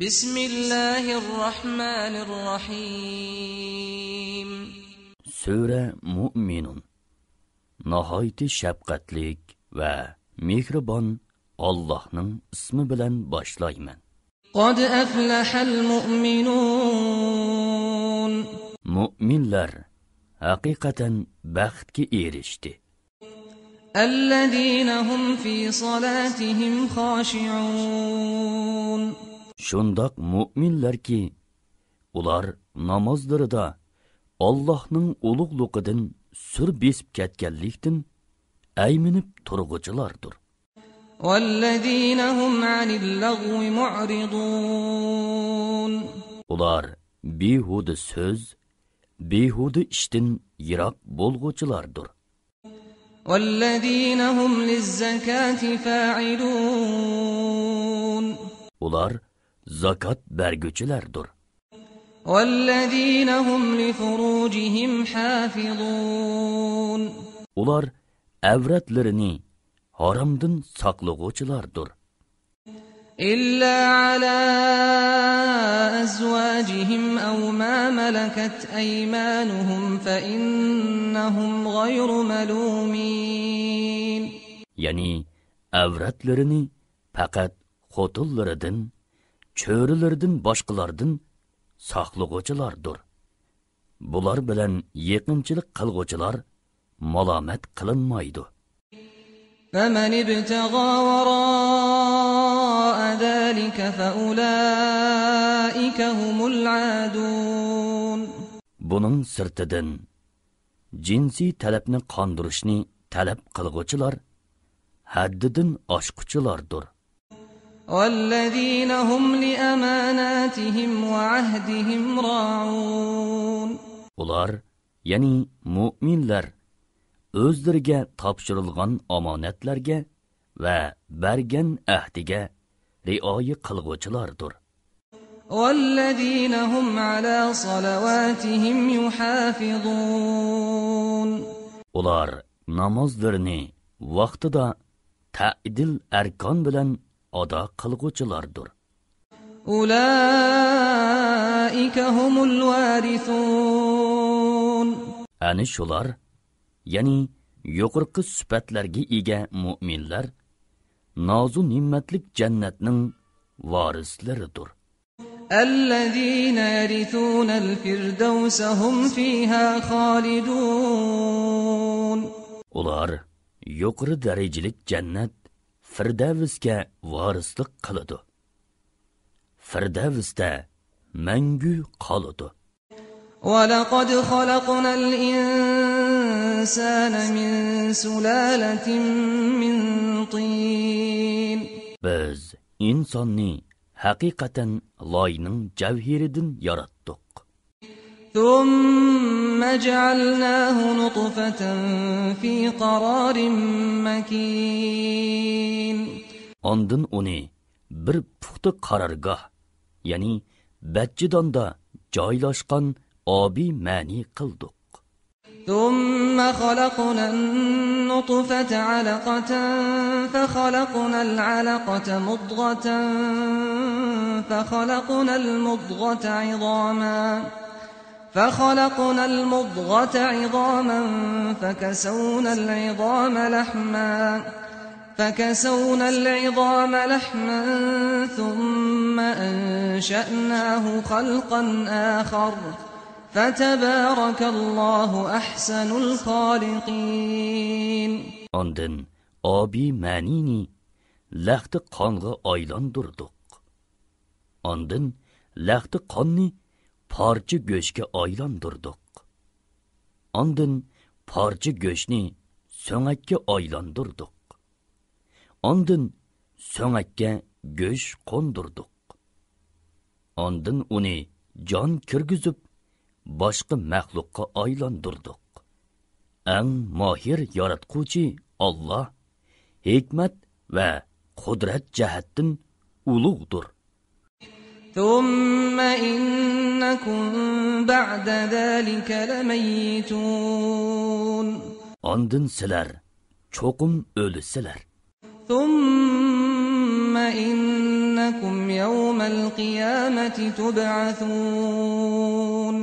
Bismillahirrahmanirrahim. Sure Mu'minun. Nahayeti şefqatlik ve mehribon Allah'ның ismi bilan boshlayman. Qad aflahal mu'minun. Mu'minlar haqiqatan baxtga erishdi. Allazina hum fi salatihim khashi'un. Shundoq mu'minlar ki ular namozlarida Allohning ulug'ligidan sur besib ketganlikdan ayminib turg'uchilardir. Vallazina hum 'anil lagwi mu'ridun. Ular behuda so'z, behuda ishdan yiroq bo'lg'uchilardir. Vallazina hum liz-zakati fa'ilun. Ular zakat bergüçilerdir. Vallazina hum li furujihim hafizun. Ular avratlarini haramdan saqlag'uvchilardir. İlla ala azwajihim aw ma malakat aymanuhum fa innahum gayru malumin. Yani avratlarini faqat xotinlaridan, cho'rilardan boshqalardan saqlag'uvchilardir. Bular bilan yaqinchilik qilg'uvchilar malomat qilinmaydi. فمن ابتغى وراء ذلك فأولئك هم العادون. Bunun sirtidan jinsiy talabni qondirishni talab qilg'uvchilar haddidan oshquchilardir. والذين هم لأماناتهم وعهدهم راعون. Ular, yani mu'minlar o'zlariga topshirilgan omonatlarga va bergan ahdiga rioya qilg'uvchilardir. والذين هم على صلواتهم يحافظون. Ular namozlarini vaqtida ta'dil arkon bilan ado qilg'uvchilardir. Ulaika humul varithun. Ani shular, yani yuqorqi sifatlarga ega mu'minlar nozu ne'matlik jannatning varislaridir. Allazina yarithuna al-firdausa hum fiha khalidun. Ular yuqori darajalik jannat Firdavsga varislik qiladi. Firdavsda mangu qoladi. وَلَقَدْ خَلَقْنَا الْإِنسَانَ مِنْ سُلَالَةٍ مِنْ طِينٍ. Biz insonni haqiqatan loyning javhiridan yaratdik. ثُمَّ جَعَلْنَاهُ نُطْفَةً فِي قَرَارٍ مَكِينٍ. Ondan uni bir puxta qarorgoh, yani bachchidonda joylashgan obi ma'ni qildik. ثُمَّ خَلَقْنَا النُّطْفَةَ عَلَقَةً فَخَلَقْنَا الْعَلَقَةَ مُضْغَةً فخلقنا المضغة عظاما فكسونا العظام لحما ثم أنشأناه خلقا آخر فتبارك الله أحسن الخالقين. Ondan abi ma'nini laxti qonga aylandirdik. Ondan laxti qonni parcha go'shtga aylandirdik. Ondan parcha go'shtni so'ngakka aylandirdik. Ondan so'ngakka go'sht qo'ndirdik. Ondan uni jon kirgizib boshqa maxluqqa aylandirdik. Eng mohir yaratquchi Allah hikmat va qudrat jihatdan ulug'dir. ثم إنكم بعد ذلك لميتون. Ondan sizlar cho'qim o'lisizlar. ثم إن إنكم يوم القيامة تبعثون.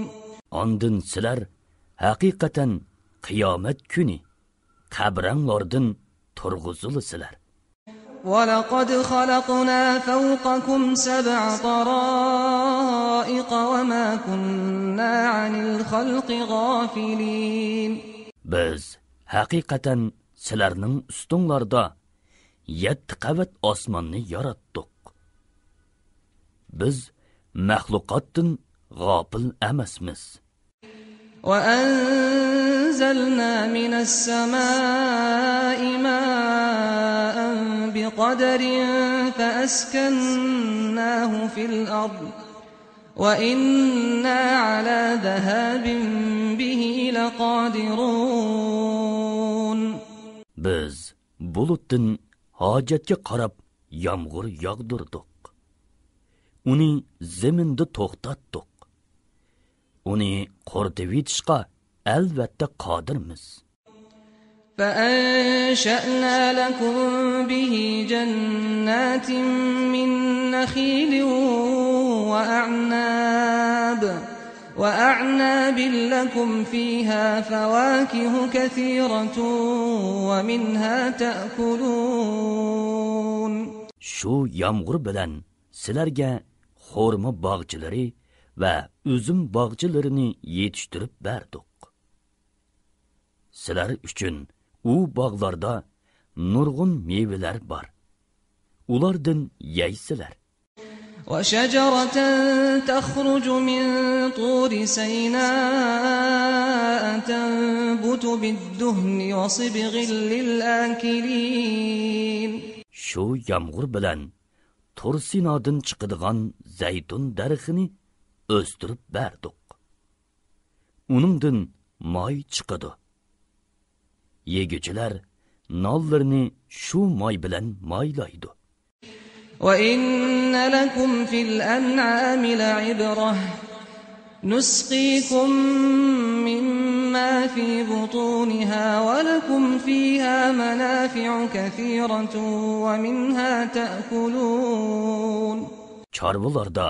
Ondan sizlar haqiqatan qiyomat kuni qabranglardan turg'uzilisizlar. وَلَقَدْ خَلَقْنَا فَوْقَكُمْ سَبْعَ طَرَائِقَ وَمَا كُنَّا عَنِ الْخَلْقِ غَافِلِينَ. Biz haqiqatan sizlarning ustinglarda 7 qavat osmonni yaratdik. Biz mahluqotdan g'ofil emasmiz. وَأَنزَلْنَا مِنَ السَّمَاءِ مَاءً بِقَدَرٍ فَأَسْكَنَّاهُ فِي الْأَرْضِ وَإِنَّا عَلَى ذَهَابٍ بِهِ لَقَادِرُونَ. Biz bulutdan hojatga qarab yomg'ir yog'dirdik. Uni zaminda to'xtatdik. Uni qo'rtib yetishga albatta qodirmiz. فَأَنشَأْنَا لَكُم بِهِ جَنَّاتٍ مِّن نَّخِيلٍ وَأَعْنَابٍ لَّكُمْ فِيهَا فَوَاكِهُ كَثِيرَةٌ وَمِنْهَا تَأْكُلُونَ. Şu yomg'ir bilan sizlarga xurmo bog'chilari va uzum bog'chilarini yetishtirib berdik. Sizlar uchun u bog'larda nurg'un mevalar bor. Ulardan yeysizlar. وَشَجَرَةً تَخْرُجُ مِنْ طُورِ سَيْنَاءَ تَنبُتُ بِالدُّهْنِ وَصِبْغٍ لِلْآكِلِينَ. Şu yomg'ir bilan Tur Sinodan chiqadigan zaytun darxini o'stirib berdik. Uningdan moy chiqadi. Yeguchilar nollarni shu moy bilan moylaydi. وَإِنَّ لَكُمْ فِي الْأَنْعَامِ لَعِبْرَةً نُسْقِيكُم مِّمَّا فِي بُطُونِهَا وَلَكُمْ فِيهَا مَنَافِعُ كَثِيرَةٌ وَمِنْهَا تَأْكُلُونَ. Çarvalarda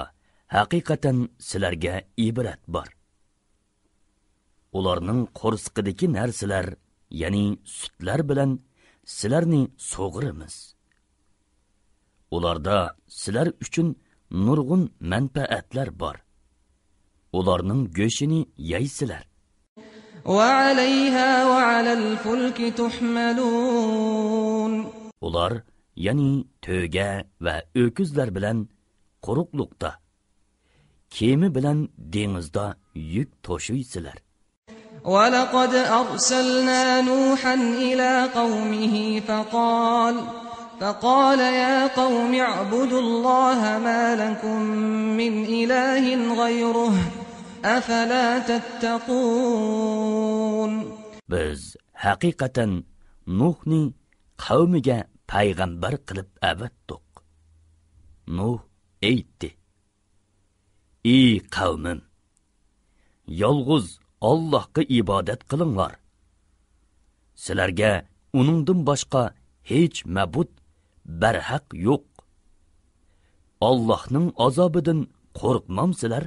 haqiqatan sizlarga ibrat bor. Ularning qo'rsqidagi narsalar, ya'ni sutlar bilan sizlarni so'g'irimiz. Ularda sizlar uchun nurg'un manfaatlar bor. Ularning go'shini yeysizlar. وَعَلَيْهَا وَعَلَى الْفُلْكِ تُحْمَلُونَ. Ular, ya'ni to'ga va o'kizlar bilan quruqliqda, kema bilan dengizda yuk to'shuysizlar. وَلَقَدْ أَرْسَلْنَا نُوحًا إِلَى قَوْمِهِ فقال يا قوم اعبدوا الله ما لكم من إله غيره أفلا تتقون. Biz haqiqatan Nuhni qavmiga payg'ambar qilib avatdik. Nuh aytdi: Ey qavmim, yolg'iz Allohga ibodat qilinglar. Sizlarga uningdan boshqa hech ma'bud barhaq yo'q. Allohning azobidan qo'rqmamsizlar?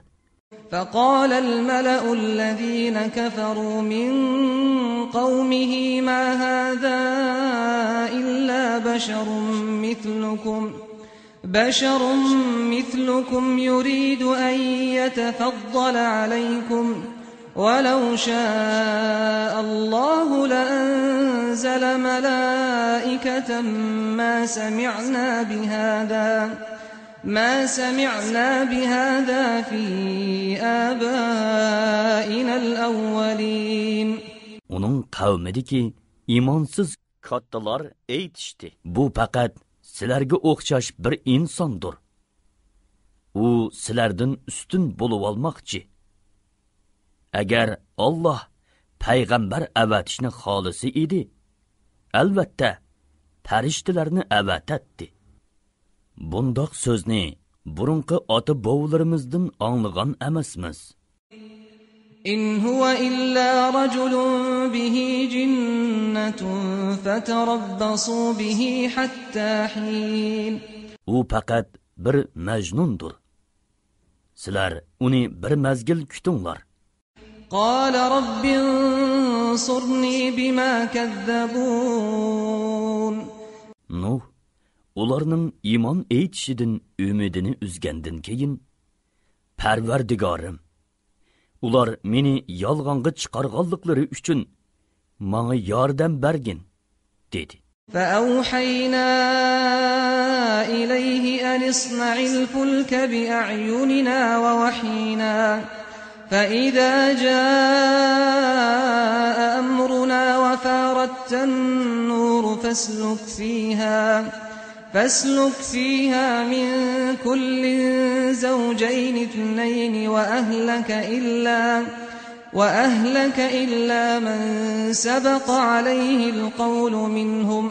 فقال الملأ الذين كفروا من قومه ما هذا إلا بشر مثلكم يريد أن يتفضل عليكم ولو شاء الله لأنزل ملائكة ما سمعنا بهذا في آبائنا الأولين. Onun qavmidagi imonsiz kattalar aytishdi: Bu faqat sizlarga o'xshash bir insondir. U sizlardan ustun bo'lib olmoqchi. Agar Alloh payg'ambar avatishni xolisi edi, albatta farishtalarni avatadi. Bundoq so'zni burunqi ota bovlarimizdan anglagan emasmiz. إن هو إلا رجل به جنة فتربصوا به حتى حين. U faqat bir majnundur. Sizlar uni bir mazgil kutinglar. قال رب انصرني بما كذبون. Nuh ularning iymon aytishidan umidini uzgandan keyin Parvardigorim, ular meni yolg'onga chiqarganliklari uchun menga yordam bergin dedi. فأوحينا إليه أن اصنع الفلك بأعيننا ووحينا فإذا جاء أمرنا وفارت النور فاسلك فيها من كل زوجين اثنين وأهلك إلا من سبق عليه القول منهم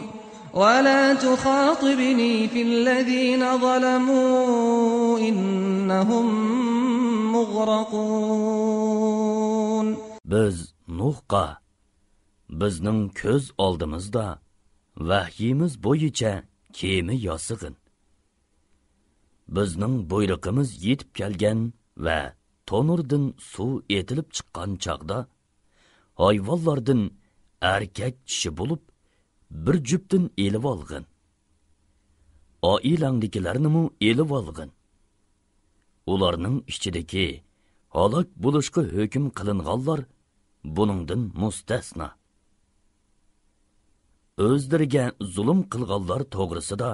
ولا تخاطبني في الذين ظلموا إنهم مغرقون. Biz Nuhqa bizning ko'z oldimizda vahyimiz bo'yicha kema yosig'in. Bizning buyruqimiz yetib kelgan va tonurdan suv etilib chiqqan chaqda hayvonlardan erkak kishi bo'lib bir juftdan elib olg'in. Oilangdagilarni elib olg'in. Ularning ichidagi halok bo'lishga hukm qilinganlar buningdan mustasno. O'zlariga zulm qilganlar to'g'risida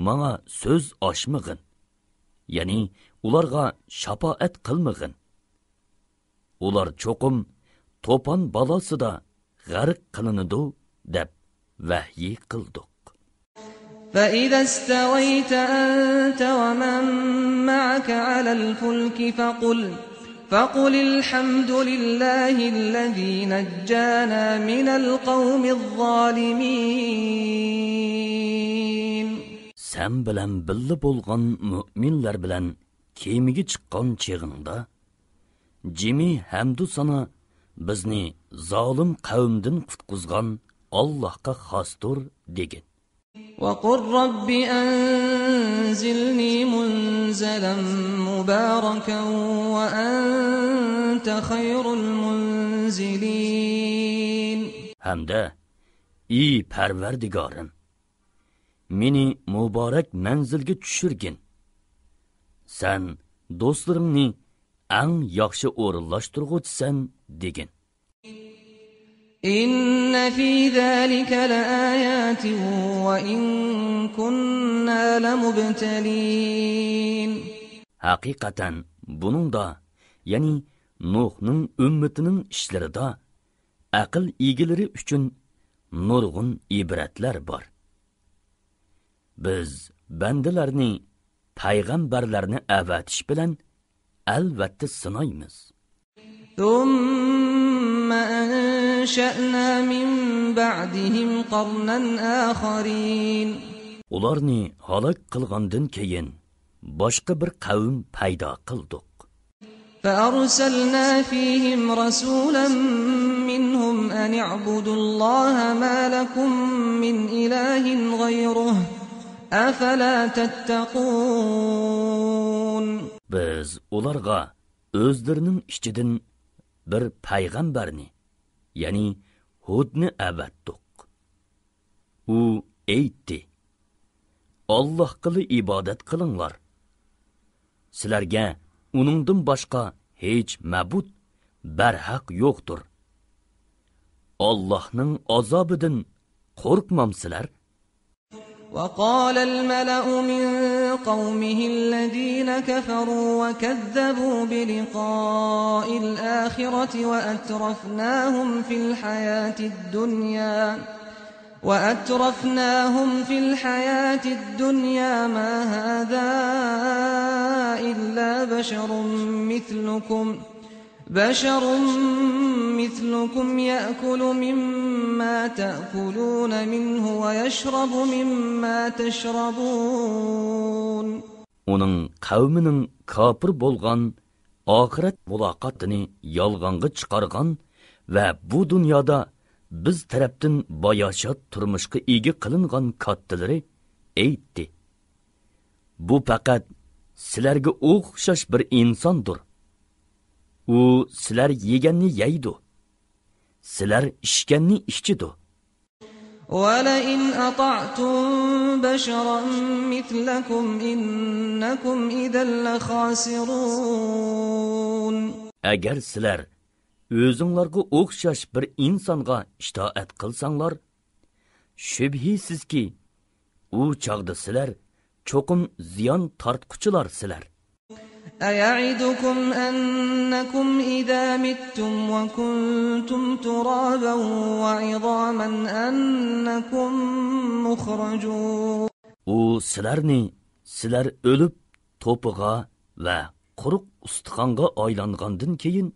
menga so'z ochmag'in. Ya'ni ularga shafaat qilmag'in. Ular cho'qim to'pon balosida g'arq qilinadi deb vahiy qildik. فإذا استويت أنت ومن معك على الفلك فقل الحمد لله الذي نجانا من القوم الظالمين. Sen bilan birga bo'lgan mu'minlar bilan kemiga chiqqan cheg'ingda jimi hamdu sana bizni zolim qavmdan qutqizgan Allohga xosdir degin. وقل رب أنزلني منزلا مباركا وأنت خير المنزلين. Hamda ey Parvardigorim, meni muborak manzilga tushirgin. Sen do'stlaringni eng yaxshi o'rinlashtirg'uvchisan degin. إن في ذلك لآيات وإن كنا لمبتلين. Haqiqatan buningda, ya'ni Nuhning ummatining ishlarida aql egilari uchun nurg'un ibratlar bor. Biz bandalarni payg'ambarlarni avatish bilan albatta sinaymiz. ثم أنشأنا من بعدهم قرنا آخرين. Ularni halok qilgandan keyin boshqa bir qavm paydo qildik. فأرسلنا فيهم رسولا منهم أن اعبدوا الله ما لكم من إله غيره أفلا تتقون. Biz ularga o'zlarining ichidan bir payg'ambarni, ya'ni Hudni avatdik. U aytdi: Allohga ibodat qilinglar. Sizlarga uningdan boshqa hech ma'bud barhaq yo'qdir. Allohning azobidan qo'rqmamsizlar? وقال الملأ من قومه الذين كفروا وكذبوا بلقاء الآخرة وأترفناهم في الحياة الدنيا ما هذا إلا بشر مثلكم يأكل مما تأكلون منه ويشرب مما تشربون. Onun qavmining kafir bo'lgan oxirat muloqotini yolg'onga chiqargan va bu dunyoda biz tarafdan bayoshat turmushga ega qilingan kattalari aytdi: Bu faqat sizlarga o'xshash bir insondir. U sizlar yeganni yeydi. Sizlar ichganni ichidi. وَلَئِنْ أَطَعْتُمْ بَشَرًا مِثْلَكُمْ إِنَّكُمْ إِذًا لَخَاسِرُونَ. Agar sizlar o'zinglarga o'xshash bir insonga itoat qilsanglar, shubhisizki u chog'da sizlar cho'qim ziyon tortquchilar sizlar. أَيَعِدُكُمْ أَنَّكُمْ إِذَا مِتُّمْ وَكُنْتُمْ تُرَابًا وَعِظَامًا أَنَّكُمْ مُخْرَجُونَ. U sizlar o'lib to'piga va quruq ustixonga aylangandan keyin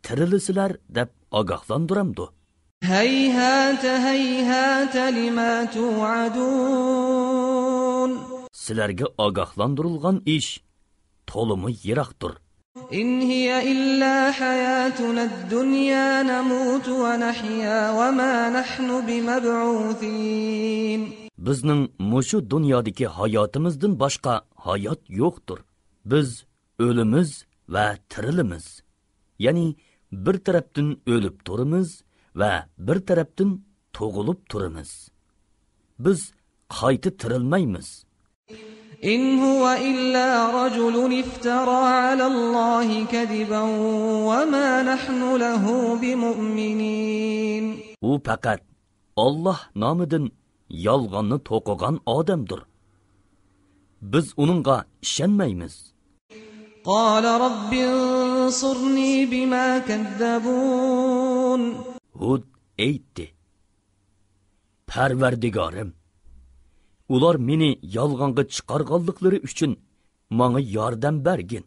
tirilisizlar deb ogohlantiramdi. هَيْهَاتَ هَيْهَاتَ لِمَا تُوعَدُونَ. Sizlarga ogohlantirilgan ish to'limi yiroqdir. إِنْ هِيَ إِلَّا حَيَاتُنَا الدُّنْيَا نَمُوتُ وَنَحْيَا وَمَا نَحْنُ بِمَبْعُوثِينَ. Bizning mushu dunyodagi hayotimizdan boshqa hayot yo'qdir. Biz o'limiz va tirilimiz. Ya'ni bir tarafdan o'lib turimiz va bir tarafdan tug'ilib turimiz. Biz qayta tirilmaymiz. إِنْ هُوَ إِلَّا رَجُلٌ افْتَرَى عَلَى اللَّهِ كَذِبًا وَمَا نَحْنُ لَهُ بِمُؤْمِنِينَ. U faqat Allah nomidan yolg'onni to'qigan odamdir. Biz uningga ishonmaymiz. قَالَ رَبِّ انصُرْنِي بِمَا كَذَّبُونَ. Hud aytdi: Parvardigorim, ular meni yolg'onga chiqarganliklari uchun menga yordam bergin.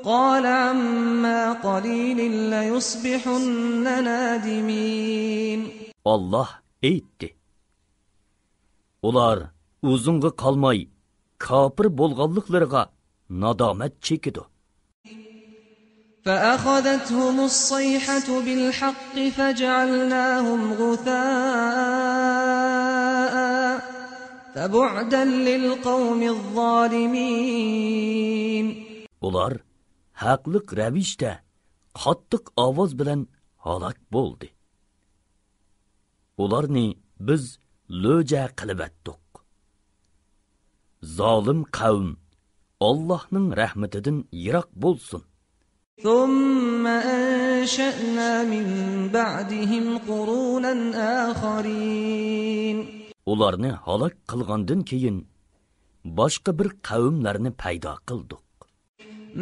قَالَ عَمَّا قَلِيلٍ لَيُصْبِحُنَّ نَادِمِينَ. Allah aytdi: Ular uzunga qolmay kafir bo'lganliklariga nadomat chekidi. فَأَخَذَتْهُمُ الصَّيْحَةُ بِالْحَقِّ فَجَعَلْنَاهُمْ غُثَاءً فَبُعْدًا لِلْقَوْمِ الظَّالِمِينَ. Ular haqliq ravishda qattiq ovoz bilan halok bo'ldi. Ularni biz lo'ja qilib etdik. Zolim qavm Allohning rahmatidan yiroq bo'lsin. ثُمَّ أَنشَأْنَا مِن بَعْدِهِمْ قُرُونًا آخَرِينَ. Ularni halok qilgandan keyin boshqa bir qavmlarni paydo qildik.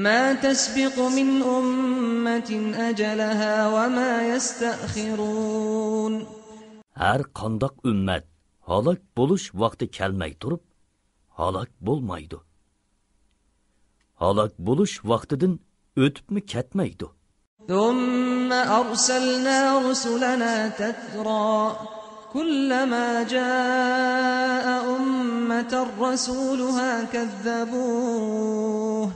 مَا تَسْبِقُ مِنْ أُمَّةٍ أَجَلَهَا وَمَا يَسْتَأْخِرُونَ. Har qandoq ummat halok bo'lish vaqti kelmay turib, halok bo'lmaydi. Halok bo'lish vaqtidan o'tibmi ketmaydi. ثُمَّ أَرْسَلْنَا رُسُلَنَا تَتْرَى كُلَّمَا جَاءَ أُمَّةً رَسُولُهَا كَذَّبُوهُ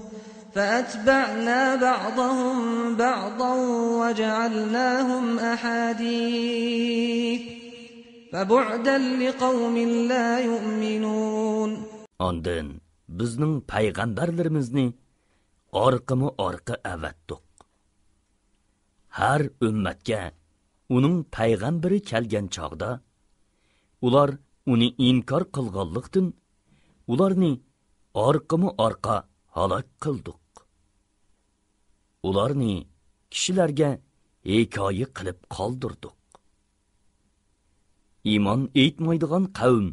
فَأَتْبَعْنَا بَعْضَهُمْ بَعْضًا وَجَعَلْنَاهُمْ أَحَادِيثَ فَبُعْدًا لِقَوْمٍ لَا يُؤْمِنُونَ. Ondan bizning payg'ambarlarimizni orqama-orqa avatdik. Har ummatga uning payg'ambari kelgan chog'da ular uni inkor qilganlikdan ularni orqama-orqa halok qildik. Ularni kishilarga hikoya qilib qoldirdik. Iymon etmaydigan qavm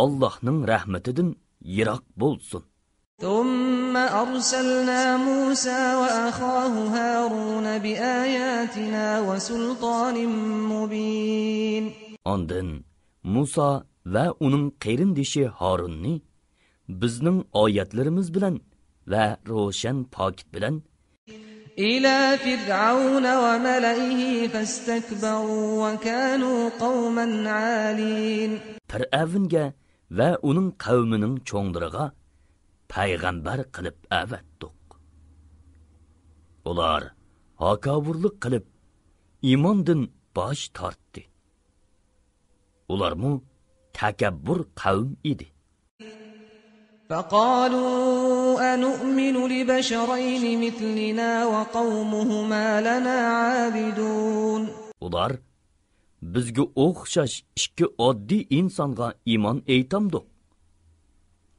Allohning rahmatidan yiroq bo'lsin. ثُمَّ أَرْسَلْنَا مُوسَى وَأَخَاهُ هَارُونَ بِآيَاتِنَا وَسُلْطَانٍ مُبِينٍ. Ondan Musa va uning qerindishi Harunni bizning oyatlarimiz bilan va ro'shan pokit bilan إِلَى فِرْعَوْنَ وَمَلَئِهِ فَاسْتَكْبَرُوا وَكَانُوا قَوْمًا عَالِينَ. Fir'avnga va uning qavmining cho'ngdiriga payg'ambar qilib avatdik. Ular hakavurlik qilib iymondan bosh tortdi. Ularmu takabbur qavm edi. فقالوا أنؤمن لبشرين مثلنا وقومهما لنا عابدون. Ular bizga o'xshash ikki oddiy insonga iymon aytamdik.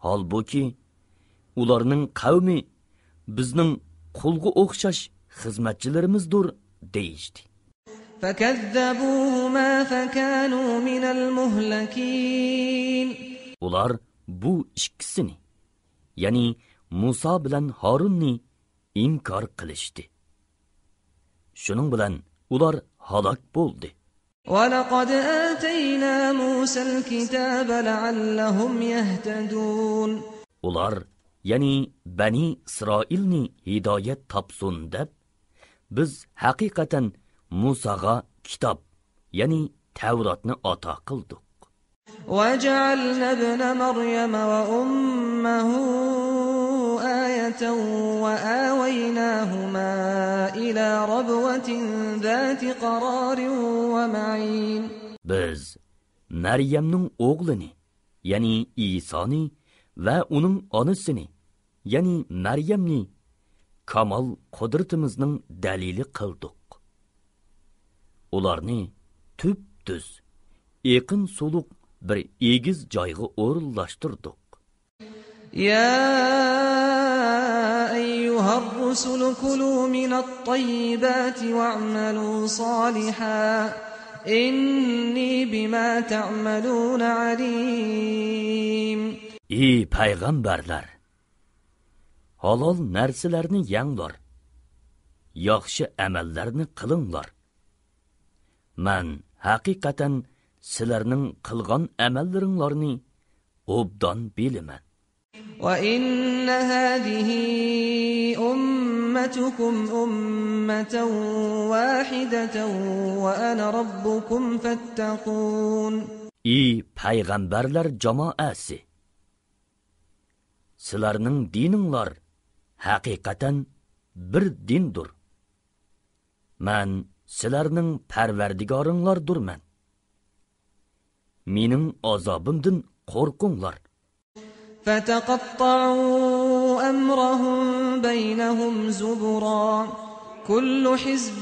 Halbuki ularning qavmi bizning qulga o'xshash xizmatchilarimizdir deyishdi. فكذبوهما فكانوا من المهلكين. Ular bu ikkisini, ya'ni Musa bilan Harunni inkor qilishdi. Shuning bilan ular halok bo'ldi. وَلَقَدْ آتَيْنَا مُوسَى الْكِتَابَ لَعَلَّهُمْ يَهْتَدُونَ. Ular, ya'ni Bani İsrailni hidoyat topsun deb, biz haqiqatan Musaga kitob, ya'ni Tavratni ato qildik. وَجَعَلْنَا ابْنَ مَرْيَمَ وَأُمَّهُ آيَةً وَآوَيْنَاهُمَا إِلَى رَبْوَةٍ ذَاتِ قَرَارٍ وَمَعِينٍ. Biz Maryamning o'g'lini, ya'ni Isoni va uning onasini, ya'ni Maryamni kamal qudratimizning dalili qildik. Ularni tüp-tüz, yaqin suluq bir egiz joyga o'rinlashtirdik. يا أيها الرسل كلوا من الطيبات واعملوا صالحا إني بما تعملون عليم. Ey payg'ambarlar, halol narsalarni yanglar, yaxshi amallarni qilinglar. Men haqiqatan sizlarning qilgan amallaringlarni obdan bilaman. وَإِنَّ هَذِهِ أُمَّتُكُمْ أُمَّةً وَاحِدَةً وَأَنَا رَبُّكُمْ فَاتَّقُونِ. Ey payg'ambarlar jamoasi, sizlarning dininglar haqiqatan bir dindir. Men sizlarning parvardigoringlardurman. Mening azobimdan qo'rqinglar. فَتَقَطَّعُوا أَمْرَهُمْ بَيْنَهُمْ زُبُرًا كُلُّ حِزْبٍ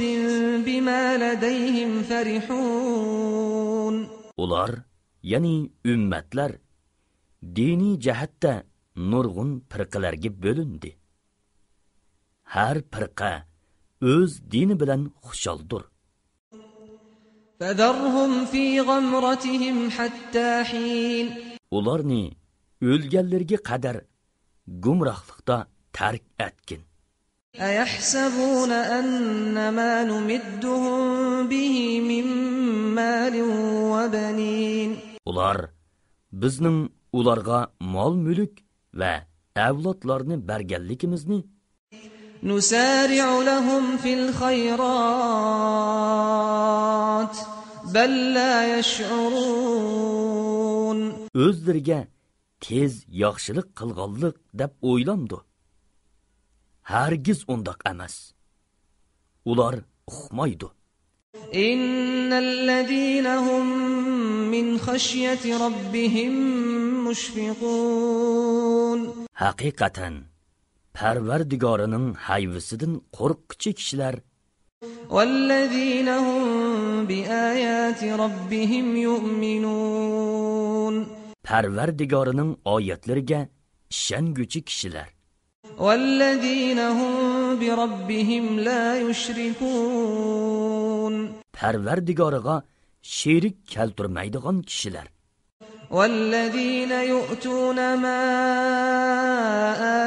بِمَا لَدَيْهِمْ فَرِحُونَ. Ular, ya'ni ümmetler, dini jihatda nurg'un firqalarga bo'lindi. Har firqa o'z dini bilan xushaldir. فَذَرْهُمْ فِي غَمْرَتِهِمْ حَتَّى حِينٍ. Ularni o'lganlarga qadar gumrohlikda tark etkin. أَيَحْسَبُونَ أَنَّمَا نُمِدُّهُم بِهِ مِن مَّالٍ وَبَنِينَ. Ular bizning ularga mol-mulk va avlodlarni berganligimizni نُسَارِعُ لَهُمْ فِي الْخَيْرَاتِ بَل لَّا يَشْعُرُونَ. o'zlariga tez yaxshilik qilganlik deb o'ylamdi. Hargiz undaq emas. Ular uqmaydi. إِنَّ هُم مِّنْ خَشْيَةِ رَبِّهِم مُشْفِقُونَ. Haqiqatan Parvardigorining hayvisidan qo'rquvchi kishilar وَالَّذِينَ هُم بِآيَاتِ رَبِّهِمْ يُؤْمِنُونَ. Parvardigorining oyatlariga ishonguchi kishilar. وَالَّذِينَ هُم بِرَبِّهِمْ لَا يُشْرِكُونَ. Parvardigoriga sherik keltirmaydigan kishilar. وَالَّذِينَ يُؤْتُونَ مَا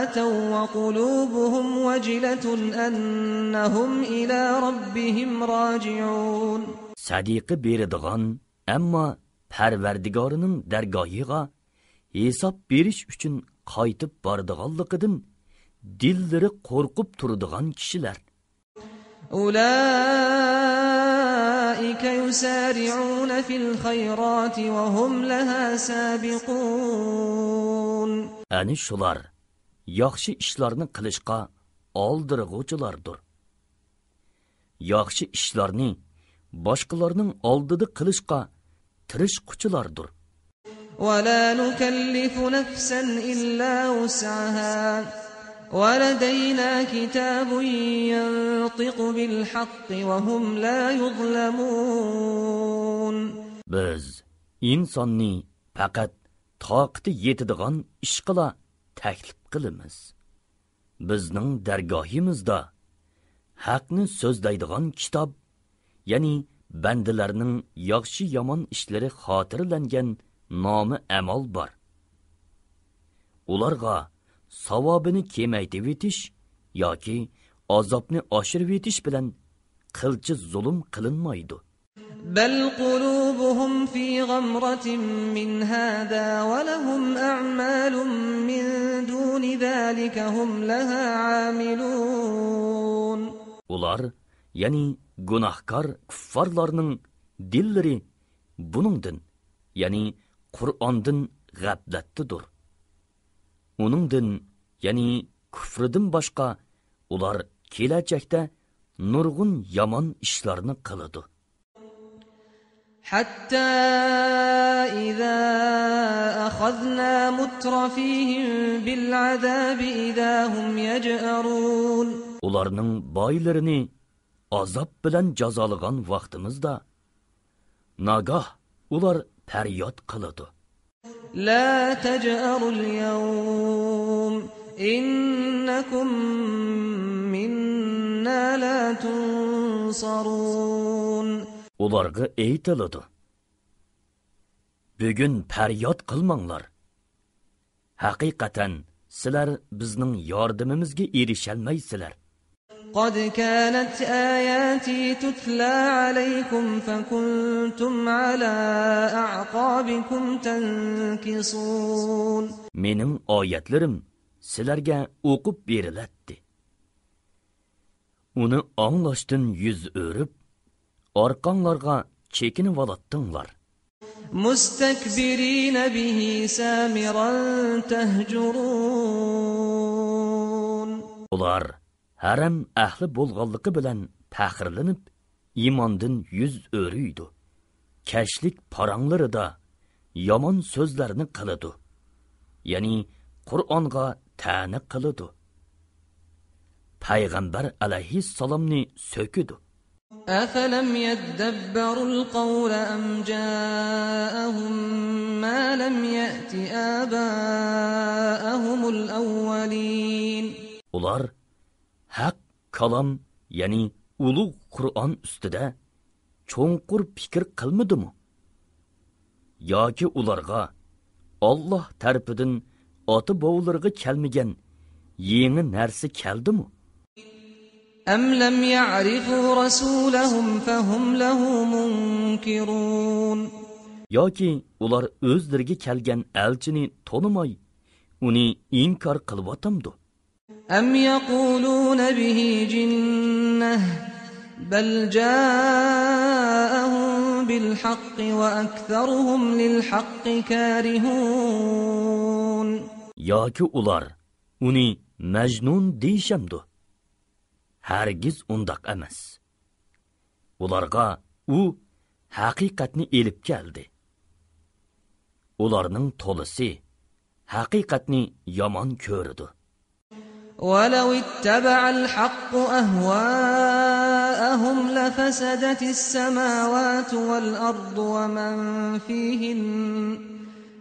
آتَوْا وَقُلُوبُهُمْ وَجِلَةٌ أَنَّهُمْ إِلَى رَبِّهِمْ راجعون. Sadiqi beradigan, ammo Parvardigorining dargohiga hisob berish uchun qaytib boradiganligidan dillari qo'rqib turadigan kishilar. أولئك يسارعون في الخيرات وهم لها سابقون. Ani shular yaxshi ishlarni qilishga oldirg'uvchilardir. Yaxshi ishlarni boshqalarning oldida qilishga tirishquchilardir. ولا نكلف نفسا إلا وسعها ولدينا كتاب ينطق بالحق وهم لا يظلمون. Biz insonni faqat toqati yetadigan ish qila taklif qilamiz. Bizning dargohimizda haqni so'zlaydigan kitob, ya'ni bandalarning yaxshi yomon ishlari xotirlangan nomi amal bor. Ularga savobini kemaytib etish yoki azobni oshirib etish bilan qilchi zulm qilinmaydi. بل قلوبهم في غمرة من هذا ولهم أعمال من دون ذلك هم لها عاملون. Ular, yani günahkar kuffarlarning dillari buningdan, yani Qur'ondan g'aflatdadir. Uningdan, yani kufridan boshqa ular kelajakda nurg'un yomon ishlarni qiladi. حتى إذا أخذنا مترفيهم بالعذاب إذا هم يجأرون. Ularning boylarini azob bilan jazolagan vaqtimizda nagah ular faryod qiladi. لا تجأروا اليوم إنكم منا لا تنصرون. Ularga aytiladi. Bugun faryod qilmanglar. Haqiqatan sizlar bizning yordamimizga erishalmaysizlar. قد كانت آياتي تتلى عليكم فكنتم على أعقابكم تنكصون. Mening oyatlarim sizlarga o'qib beriladi. Uni anglashdan yuz o'rib, orqanglarga chekinib olatdinglar. mustakbirina bihi samiran tahjurun. Ular haram ahli bo'lganligi bilan faxrlanib, iymondan yuz o'riydi. Kashlik paranglarida yomon so'zlarni qiladi. Ya'ni Qur'onga ta'na qiladi. Payg'ambar alayhissalomni so'kidi. أفلم يدبروا القول أم جاءهم ما لم يأت آباءهم الأولين. Ular haq kalam, yani ulug' Qur'on ustida cho'nqur fikr qilmadimi? Yoki ularga Alloh tarafidan ota bovlarga kelmagan yangi narsa keldimi? أم لم يعرفوا رسولهم فهم له منكرون. Yoki ular o'zlariga kelgan elchini tanimay, uni inkor qilib أم يقولون به جنة بل جاءهم بالحق وأكثرهم للحق كارهون. Yoki ular uni majnun deyishamdi. Hargiz undaq emas. Ularga u haqiqatni elib keldi. Ularning to'lisi haqiqatni yomon ko'rdi. ولو اتبع الحق أهواءهم لفسدت السماوات والأرض ومن فيهن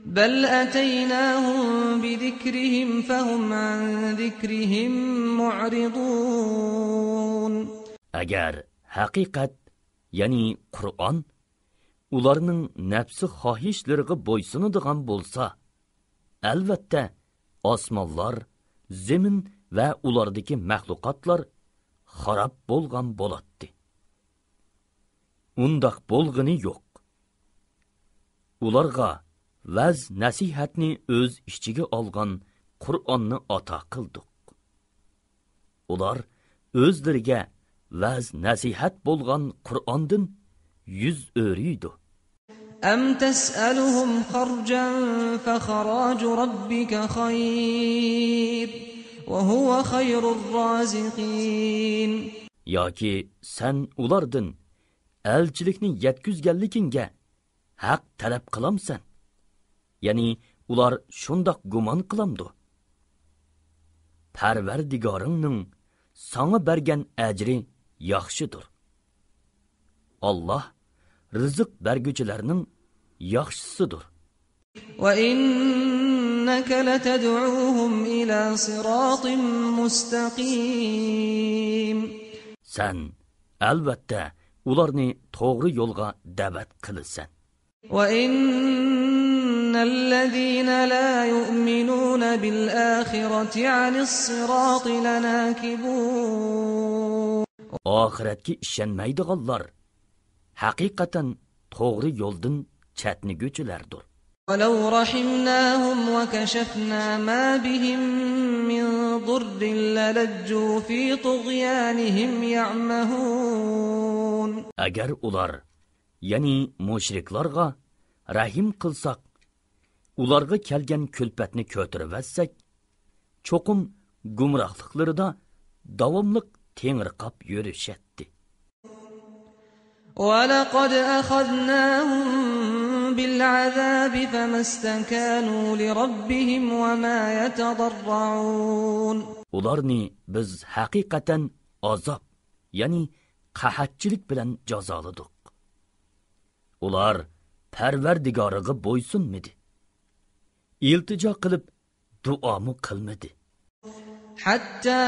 بل أتيناهم بذكرهم فهم عن ذكرهم معرضون. Agar haqiqat, yani Qur'on, ularning nafsi xohishlariga bo'ysunadigan bo'lsa, albatta osmonlar, zemin va ulardagi mahluqotlar xarob bo'lgan bo'ladi. Undaq bo'lgani yo'q. Ularga vaz nasihatni o'z ichiga olgan Qur'onni ato qildik. Ular o'zlariga vaz nasihat bo'lgan Qur'ondan yuz o'riydi. Am tas'aluhum kharjan fa kharaju rabbika khayr wa huwa khayrur raziqin. Yoki sen ulardan elchilikni yetkizganligingga haq talab qilamsan. ya'ni ular shundoq gumon qilamdi. Parvardigoringning sana bergan ajri yaxshidir. Allah rizq berguvchilarning yaxshisidir. وَإِنَّكَ لَتَدْعُوهُمْ إِلَى صِرَاطٍ مُسْتَقِيمٍ Sen albatta ularni to'g'ri yo'lga da'vat qilasan. وَإِنَّ الَّذِينَ لَا يُؤْمِنُونَ بِالْآخِرَةِ عَنِ الصِّرَاطِ لَنَاكِبُونَ Oxiratga ishonmaydiganlar haqiqatan to'g'ri yo'ldan chatniguvchilardir. وَلَوْ رَحِمْنَاهُمْ وَكَشَفْنَا مَا بِهِمْ مِنْ ضُرٍّ لَلَجُّوا فِي طُغْيَانِهِمْ يَعْمَهُونَ Agar ular, ya'ni mushriklarga rahim qilsak, ularga kelgan kulpatni ko'tarib cho'qim gumrohliklarida davomliq tengriqab yurishadi. وَلَقَدْ أَخَذْنَاهُمْ بِالْعَذَابِ فَمَا اسْتَكَانُوا لِرَبِّهِمْ وَمَا يَتَضَرَّعُونَ Ularni biz haqiqatan azob, ya'ni qahatchilik bilan jazoladik. Ular Parvardigoriga bo'ysunmadi. İltijo qilib duomu qilmadi. حتى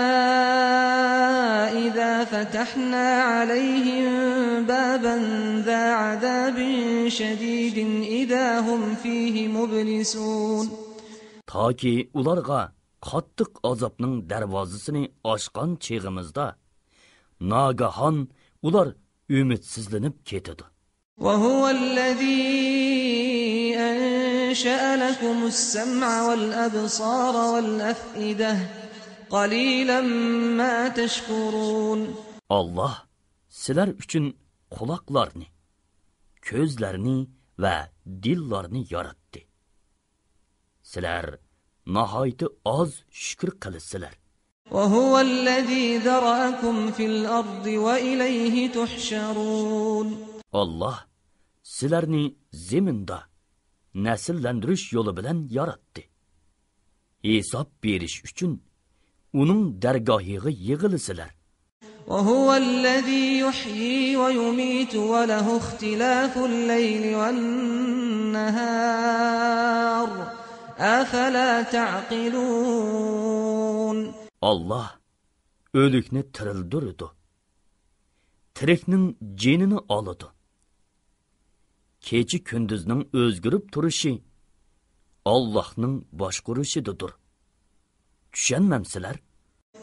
إذا فتحنا عليهم بابا ذا عذاب شديد إذا هم فيه مبلسون Taki ularga qattiq azobning darvozasini ochgan cheg'imizda nagahan ular ümidsizlanib ketadi. وهو الذي أنشأ لكم السمع والأبصار والأفئدة قليلا ما تشكرون Allah sizlar uchun quloqlarni, ko'zlarni va dillarni yaratdi. Sizlar nihoyat oz shukr qilasizlar. وهو الذي ذرأكم في الأرض وإليه تحشرون Allah sizlarni zeminda nasllantirish yo'li bilan yaratdi. Hisob berish uchun uning dargohiga yig'ilasizlar. وهو الذي يحيي ويميت وله اختلاف الليل والنهار أفلا تعقلون Allah o'likni tirildirdi. Tirikning jinini oladi. Kechi kunduzning o'zgarib turishi Allohning boshqarishidir. Tushunmamsizlar?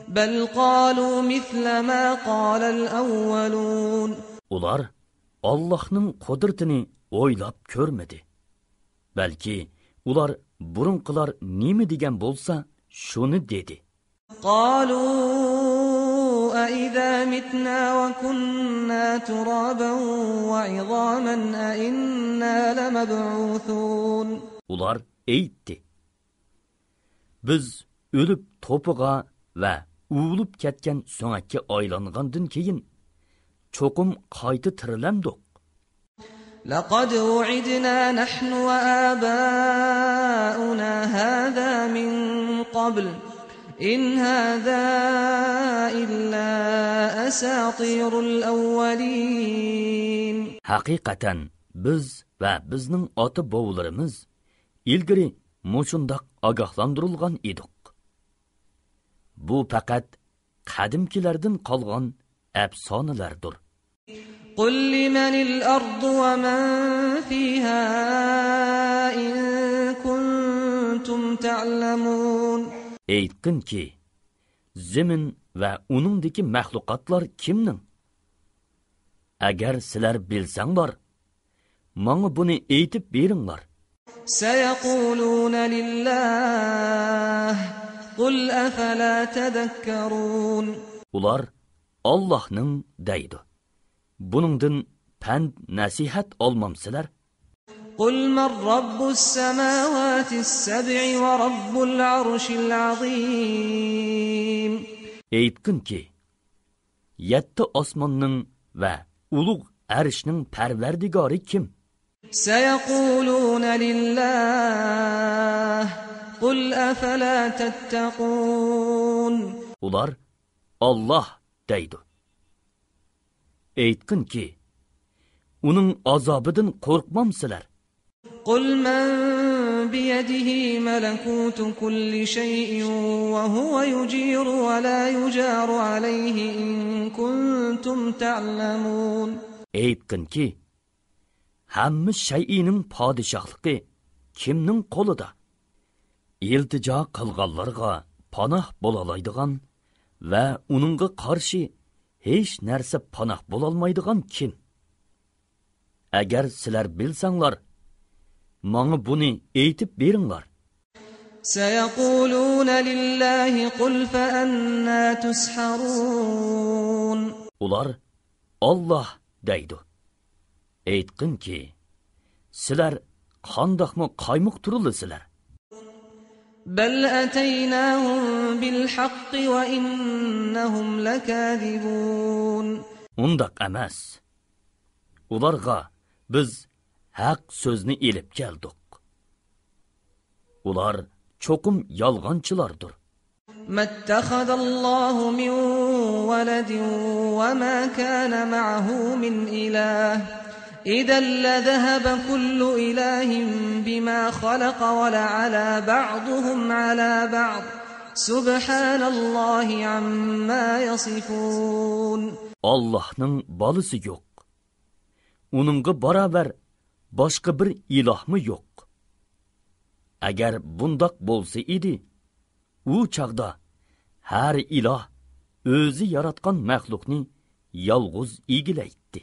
بل قالوا مثل ما قال الأولون Ular Allohning qudratini o'ylab ko'rmadi. Balki ular burunqilar nima degan bo'lsa, shuni dedi. قالوا أئذا متنا وكنا ترابا وعظاما أئنا لمبعوثون Ular aytdi. Biz o'lib to'piga va uvilib ketgan so'ngakka aylangandan keyin cho'qim qayta tirilamdik. لقد وعدنا نحن وآباؤنا هذا من قبل إن هذا إلا أساطير الأولين Haqiqatan biz va bizning ota-bobolarimiz ilgari mushundaq ogohlantirilgan edik. Bu faqat qadimkilardan qolgan afsonalardir. قل لمن الأرض ومن فيها إن كنتم تعلمون Aytqinki, zemin va uningdagi mahluqotlar kimning? Agar sizlar bilsanglar, menga buni aytib beringlar. سيقولون لله قل أفلا تذكرون Ular Allohning deydi. Buningdan pand nasihat olmamsizlar? قل من رب السماوات السبع ورب العرش العظيم Aytqinki, 7 osmonning va ulug' arshning parvardigori kim? سيقولون لله قل أفلا تتقون. Ular Allah deydi. Aytqin ki, uning azobidan qo'rqmamsizlar? قل من بيده ملكوت كل شيء وهو يجير ولا يجار عليه إن كنتم تعلمون. Aytqin ki, hamma shay'ining podshohligi kimning qo'lida? İltijo qilganlarga panoh bo'lalaydigan va uningga qarshi hech narsa panoh bo'lolmaydigan kim? Agar sizlar bilsanglar, manga buni aytib beringlar. سيقولون لله قل فأنا تسحرون. Ular Allah deydi. Aytqin ki, sizlar qandoqmi qaymoq turilisizlar? بل أتيناهم بالحق وإنهم لكاذبون. Undaq emas. Ularga biz haq so'zni elib keldik. Ular cho'qim yolg'onchilardir. ما اتخذ الله من ولد وما كان معه من إله إذا لذهب كل إله بما خلق ولعلى بعضهم على بعض سبحان الله عما يصفون. Allah'ның balısı yok. Onunla beraber başka bir ilah mı yok? Eğer bundak bolsa idi, o çağda her ilah özü yaratkan məxluqni yalğız ilgiləydi.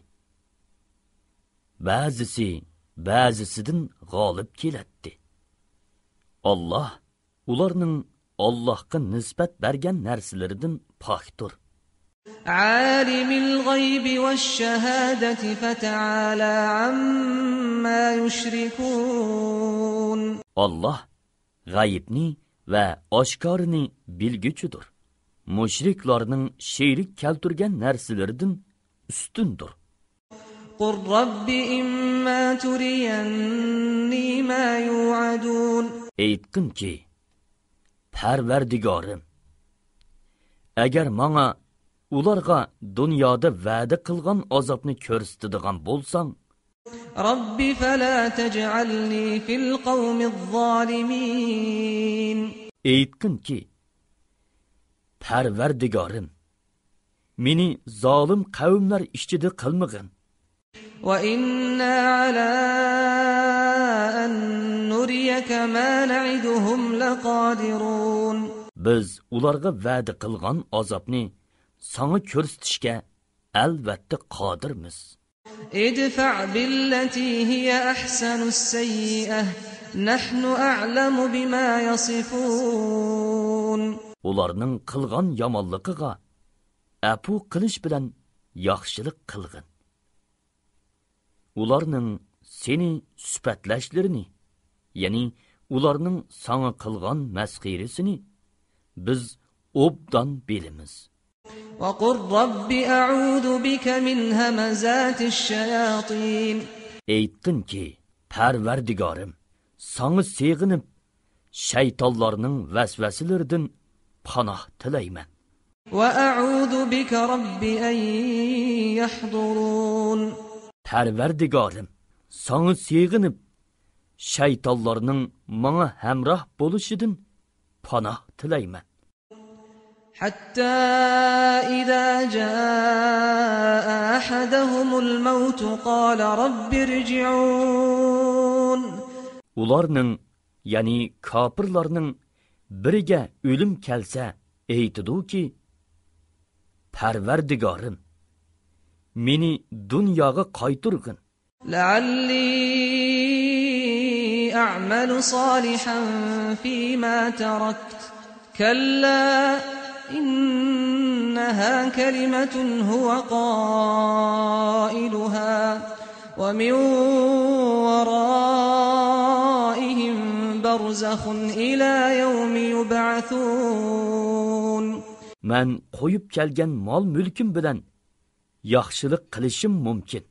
Bəzisidən qalib keletdi. Allah, ularının Allah'a nisbət bergen nərsiləridən pakdır. عالم الغيب والشهادة فتعالى عما يشركون. Allah gayibni ve aşkarını bilgüçüdür. Müşriklarının şerik keltürgen nersilerden üstündür. قُلْ رَبِّ إِمَّا تُرِيَنِّي مَا يُوعَدُونَ. Aytqin ki, Parvardigorim, eğer bana ularga dünyada va'da qilgan azobni ko'rsatadigan bo'lsang, رَبِّ فَلَا تَجْعَلْنِي فِي الْقَوْمِ الظَّالِمِينَ. Aytqin ki, Parvardigorim, meni zolim qavmlar ichida qilmag'in. وَإِنَّا عَلَىٰ أَن نُّرِيَكَ مَا نَعِدُهُمْ لَقَادِرُونَ. Biz ularga va'da qilgan azobni sana ko'rsatishga albatta qodirmiz. ادفع بالتي هي أحسن السيئة نحن أعلم بما يصفون. Ularning qilgan yomonligiga apu qilish bilan yaxshilik qilgin. Ularning seni sifatlashlarini, ya'ni ularning sana qilgan masxirisini biz obdan bilamiz. وَقُلْ رَبِّ أَعُوذُ بِكَ مِنْ هَمَزَاتِ الشَّيَاطِينِ. Aytqin ki, Parvardigorim, sana sığınıp şeytanlarning vasvasilaridan panoh tilayman. وَأَعُوذُ بِكَ رَبِّ أَنْ يَحْضُرُونَ. Parvardigorim, sana sığınıp şeytanlarning bana hemrah bo'lishidin panoh tilayman. حتى إذا جاء أحدهم الموت قال رب ارجعون. Ularning, yani kafirlarning biriga o'lim kelsa, aytidi-ki, Parvardigorim, meni dunyoga qaytirgin. لعلي أعمل صالحا فيما تركت كلا إنها كلمة هو قائلها ومن ورائهم برزخ إلى يوم يبعثون. Men qo'yib kelgan mol mulkim bilan yaxshilik qilishim mumkin.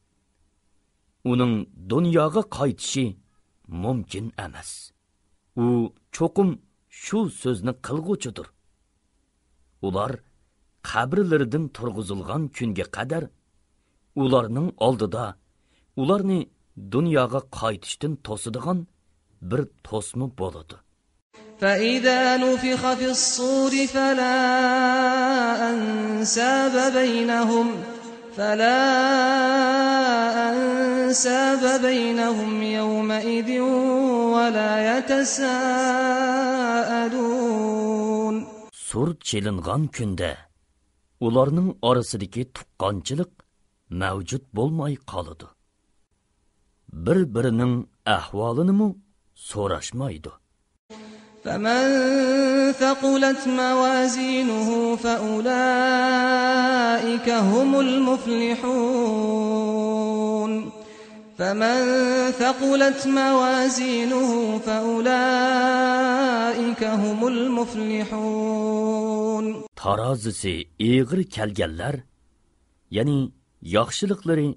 uning dunyoga qaytishi mumkin emas. U cho'qim shu so'zni qilg'uchidir. Ular qabrlaridan turg'izilgan kunga qadar ularning oldida ularni dunyoga qaytishdan to'sadigan bir to'sma bo'ladi. فَإِذَا نُفِخَ فِي الصُّورِ فَلَا أَنْسَابَ بَيْنَهُمْ يَوْمَئِذٍ وَلَا يَتَسَاءَلُونَ. Sur çelingan künde ularning orasidagi tuqqanchilik mavjud bo'lmay qoladi. Bir-birining ahvolini so'rashmaydi. فَمَنْ ثَقُلَتْ مَوَازِينُهُ فَأُولَئِكَ هُمُ الْمُفْلِحُونَ. فَمَنْ ثَقُلَتْ مَوَازِينُهُ فَأُولَئِكَ هُمُ الْمُفْلِحُونَ. Tarazisi eğir kelgenler, yani yaxşılıkları,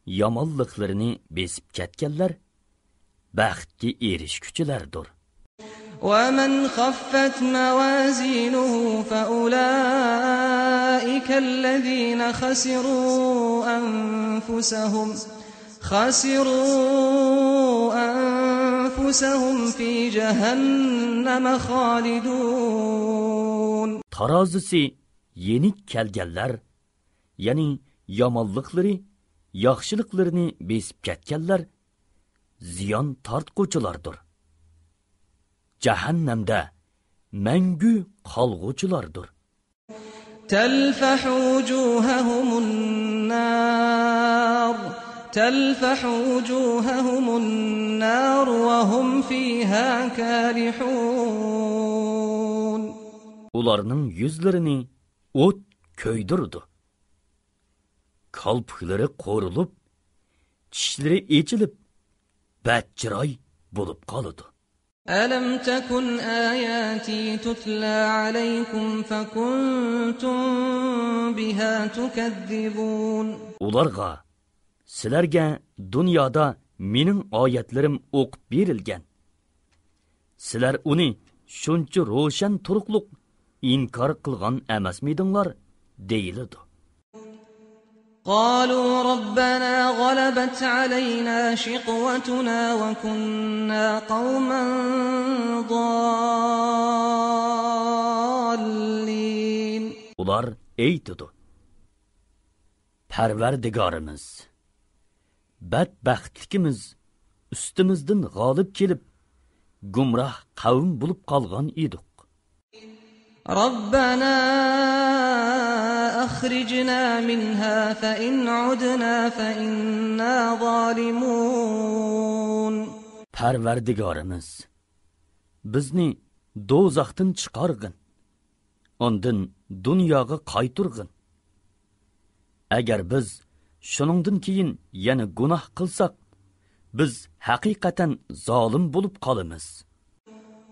yamallıklarını besip ketkenler, baxtga erishguchilardir. وَمَنْ خَفَّتْ مَوَازِينُهُ فَأُولَئِكَ الَّذِينَ خَسِرُوا أَنفُسَهُمْ فِي جَهَنَّمَ خَالِدُونَ. Tarazisi yenik kelgenler, yani yamallıkları, yaxşılıklarını besip ketkenler, ziyon tartquchilardir. Cehennemde mengü qalğuchilardir. تَلْفَحُ وُجُوهَهُمُ النَّارُ وَهُمْ فِيهَا كَالِحُونَ. Ularning yüzlerini o't köydürdü. Kalpıkları qorulup, tişleri echilip, bachchiroy bo'lib qoladi. أَلَمْ تَكُنْ آيَاتِي تُتْلَى عَلَيْكُمْ فَكُنْتُمْ بِهَا تُكَذِّبُونَ. Ularga, sizlarga dunyoda mening oyatlarim o'qib berilgan. Sizlar uni shuncha ro'shan turuqliq inkor qilgan emasmidinglar deyiladi. قالوا ربنا غلبت علينا شقوتنا وكنا قوما ضالين. Ular aytdi: Parvardigorimiz, badbaxtligimiz ustimizdan g'olib kelib, gumroh qavm bo'lib qolgan edik. ربنا أخرجنا منها فإن عدنا فإنا ظالمون. Parvardigorimiz, bizni do'zaxdan chiqargin, ondan dunyoga qayturgin. Agar biz shuningdan keyin yana gunoh qilsak, biz haqiqatan zolim bo'lib qolamiz.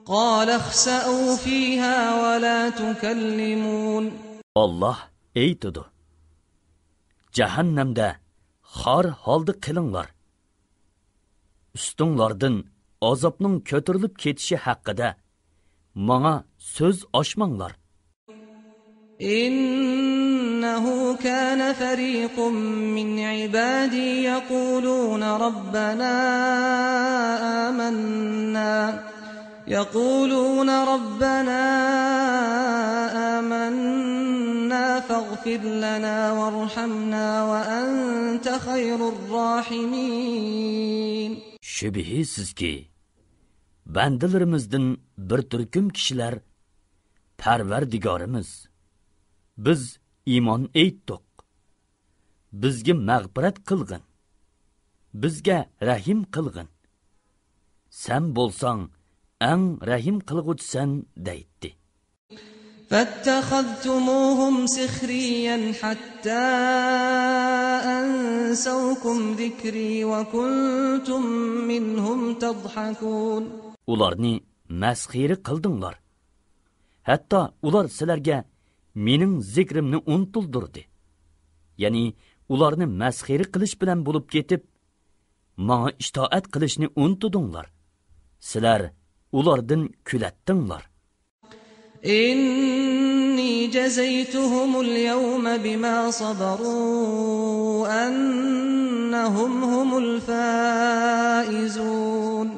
قال اخسأوا فيها ولا تكلمون. Allah aytdi: Cehennemde xor holda qilinglar. Ustinglardan azobning ko'tarilib ketishi haqida menga so'z ochmanglar. إنه كان فريق من عبادي يقولون ربنا آمنا فاغفر لنا وارحمنا وأنت خير الراحمين. Şübihisiz ki, bandalarimizdan bir turkum kishilar Parvardigorimiz, biz iymon etdik. Bizga mag'firat qilgin. Bizga rahim qilgin. Sen bo'lsang eng rahim qilg'uchisan deydi. فاتخذتموهم سخريا حتى أنسوكم ذكري وكنتم منهم تضحكون. Ularni masxira qildinglar. Hatto ular sizlarga mening zikrimni unuttirdi. Ya'ni ularni masxira qilish bilan bo'lib ketib, manga itoat qilishni unutdinglar. Sizlar ulardan kulatdinglar. إني جزيتهم اليوم بما صبروا أنهم هم الفائزون.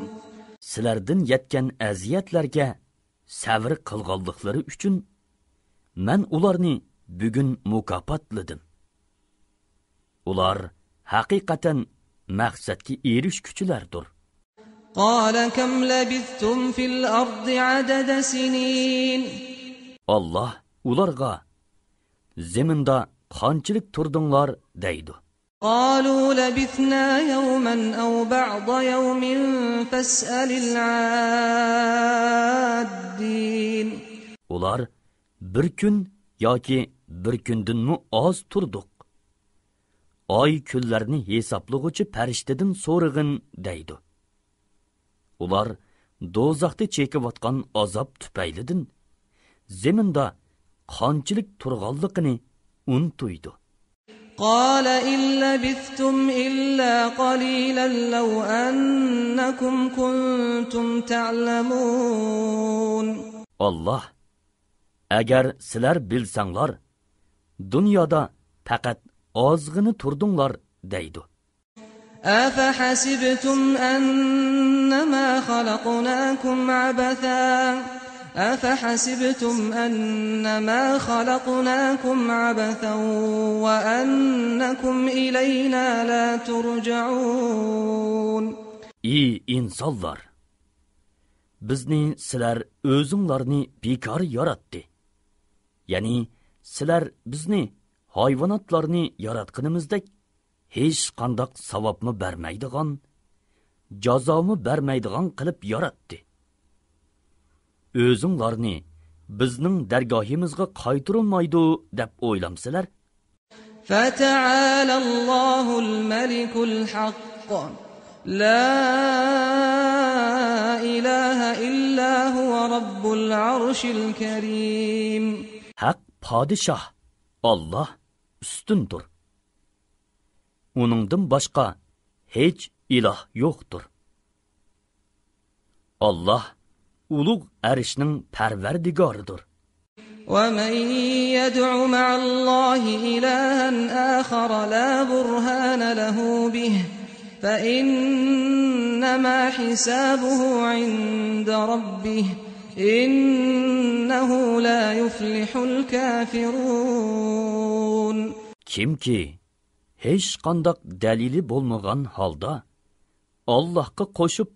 Sizlardan yetgan aziyatlarga sabr qilganliklari uchun men ularni bugun mukofotladim. Ular haqiqatan maqsadga erishguchilardir. قال كم لبثتم في الأرض عدد سنين. Allah ularga zeminda qanchalik turdinglar deydi. قالوا لبثنا يوما أو بعض يوم فاسأل العادين. Ular bir kun yoki bir kundanmi oz turdik. Oy kunlarni hisoblag'uchi farishtadan so'rag'in deydi. Ular do'zaxda chekayotgan azob tufaylidan zeminda qanchalik turganligini unutdi. قال إن لبثتم إلا قليلا لو أنكم كنتم تعلمون. Allah, agar sizlar bilsanglar, dunyoda faqat ozg'ini turdinglar deydi. أفحسبتم أنما خلقناكم عبثا وأنكم إلينا لا ترجعون. Ey insonlar, bizni sizlar o'zinglarni bekor yaratdi. Ya'ni sizlar bizni hayvonotlarni yaratganimizdek hech qanday savobni bermaydigan, jazoni bermaydigan qilib yaratdi. O'zinglarni bizning dargohimizga qaytarilmaydi deb o'ylamsizlar? فتعالى الله الملك الحق لا إله إلا هو رب العرش الكريم. Haq padişah Allah üstündür. Onundan başqa heç ilah yoxdur. Allah ulug' arshning parvardigoridir. ومن يدع مع الله إلها آخر لا برهان له به فإنما حسابه عند ربه إنه لا يفلح الكافرون. Kimki hech qanday dalili bo'lmagan holda Allohga qo'shib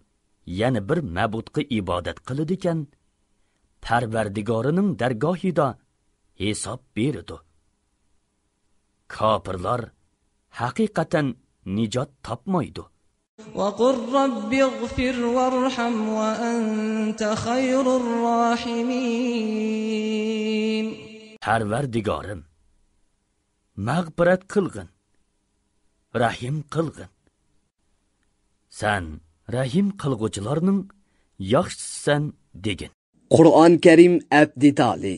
yana bir ma'budga ibodat qiladi ekan, Parvardigorining dargohida hisob beradi. Kofirlar haqiqatan nijot topmaydi. وقل رب اغفر وارحم وأنت خير الراحمين. Parvardigorim, mag'firat qilgin, rahim qilgin. Sen rahim qilg'uvchilarning yaxshisisan degin. Qur'on Karim abdi tali